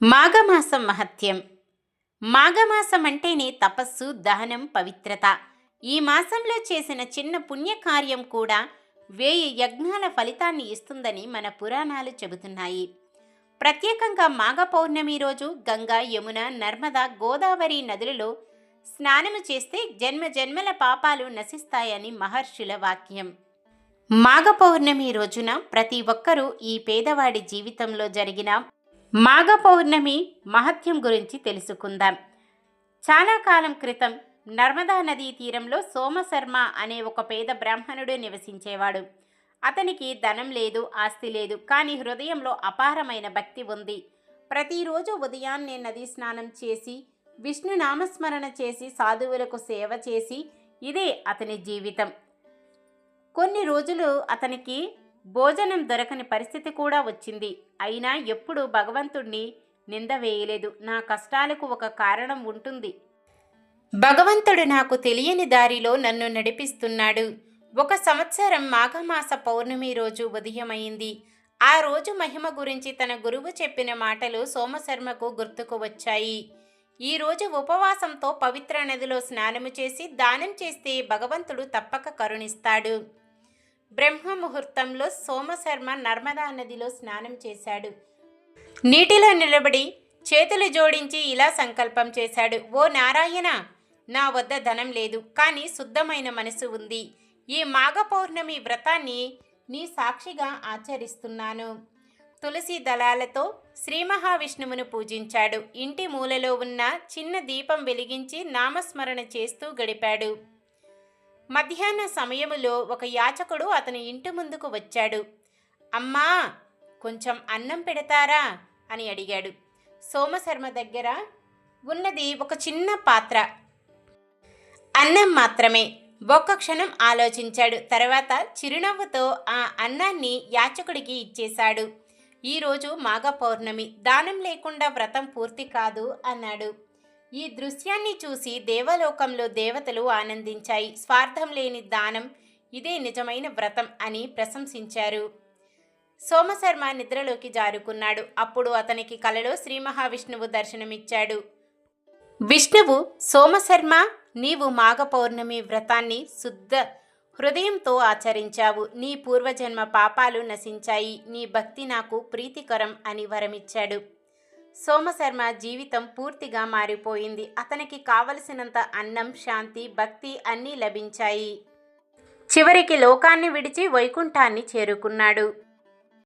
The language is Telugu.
మాఘమాసం మహత్యం. మాఘమాసం అంటేనే తపస్సు, దహనం, పవిత్రత. ఈ మాసంలో చేసిన చిన్న పుణ్యకార్యం కూడా 1000 యజ్ఞాల ఫలితాన్ని ఇస్తుందని మన పురాణాలు చెబుతున్నాయి. ప్రత్యేకంగా మాఘ పౌర్ణమి రోజు గంగా, యమున, నర్మద, గోదావరి నదులలో స్నానము చేస్తే జన్మ జన్మల పాపాలు నశిస్తాయని మహర్షుల వాక్యం. మాఘ పౌర్ణమి రోజున ప్రతి ఒక్కరూ ఈ పేదవాడి జీవితంలో జరిగిన మాఘ పౌర్ణమి మహత్యం గురించి తెలుసుకుందాం. చాలా కాలం క్రితం నర్మదా నదీ తీరంలో సోమశర్మ అనే ఒక పేద బ్రాహ్మణుడు నివసించేవాడు. అతనికి ధనం లేదు, ఆస్తి లేదు, కానీ హృదయంలో అపారమైన భక్తి ఉంది. ప్రతిరోజు ఉదయాన్నే నదీ స్నానం చేసి విష్ణు నామస్మరణ చేసి సాధువులకు సేవ చేసి ఇదే అతని జీవితం. కొన్ని రోజులు అతనికి భోజనం దొరకని పరిస్థితి కూడా వచ్చింది. అయినా ఎప్పుడూ భగవంతుణ్ణి నింద వేయలేదు. నా కష్టాలకు ఒక కారణం ఉంటుంది, భగవంతుడు నాకు తెలియని దారిలో నన్ను నడిపిస్తున్నాడు. ఒక సంవత్సరం మాఘమాస పౌర్ణమి రోజు ఉదయమైంది. ఆ రోజు మహిమ గురించి తన గురువు చెప్పిన మాటలు సోమశర్మకు గుర్తుకు వచ్చాయి. ఈరోజు ఉపవాసంతో పవిత్ర నదిలో స్నానము చేసి దానం చేస్తే భగవంతుడు తప్పక కరుణిస్తాడు. బ్రహ్మ ముహూర్తంలో సోమశర్మ నర్మదా నదిలో స్నానం చేశాడు. నీటిలో నిలబడి చేతులు జోడించి ఇలా సంకల్పం చేశాడు: ఓ నారాయణ, నా వద్ద ధనం లేదు, కానీ శుద్ధమైన మనసు ఉంది. ఈ మాఘ పౌర్ణమి వ్రతాన్ని నీ సాక్షిగా ఆచరిస్తున్నాను. తులసి దళాలతో శ్రీ మహావిష్ణువును పూజించాడు. ఇంటి మూలలో ఉన్న చిన్న దీపం వెలిగించి నామస్మరణ చేస్తూ గడిపాడు. మధ్యాహ్న సమయములో ఒక యాచకుడు అతని ఇంటి ముందుకు వచ్చాడు. అమ్మా, కొంచెం అన్నం పెడతారా అని అడిగాడు. సోమశర్మ దగ్గర ఉన్నది ఒక చిన్న పాత్ర, అన్నం మాత్రమే. ఒక్క క్షణం ఆలోచించాడు. తర్వాత చిరునవ్వుతో ఆ అన్నాన్ని యాచకుడికి ఇచ్చేశాడు. ఈరోజు మాఘ పౌర్ణమి, దానం లేకుండా వ్రతం పూర్తి కాదు అన్నాడు. ఈ దృశ్యాన్ని చూసి దేవలోకంలో దేవతలు ఆనందించాయి. స్వార్థం లేని దానం, ఇదే నిజమైన వ్రతం అని ప్రశంసించారు. సోమశర్మ నిద్రలోకి జారుకున్నాడు. అప్పుడు అతనికి కలలో శ్రీ మహావిష్ణువు దర్శనమిచ్చాడు. విష్ణువు: సోమశర్మ, నీవు మాఘ పౌర్ణమి వ్రతాన్ని శుద్ధ హృదయంతో ఆచరించావు. నీ పూర్వజన్మ పాపాలు నశించాయి. నీ భక్తి నాకు ప్రీతికరం అని వరమిచ్చాడు. సోమశర్మ జీవితం పూర్తిగా మారిపోయింది. అతనికి కావలసినంత అన్నం, శాంతి, భక్తి అన్నీ లభించాయి. చివరికి లోకాన్ని విడిచి వైకుంఠాన్ని చేరుకున్నాడు.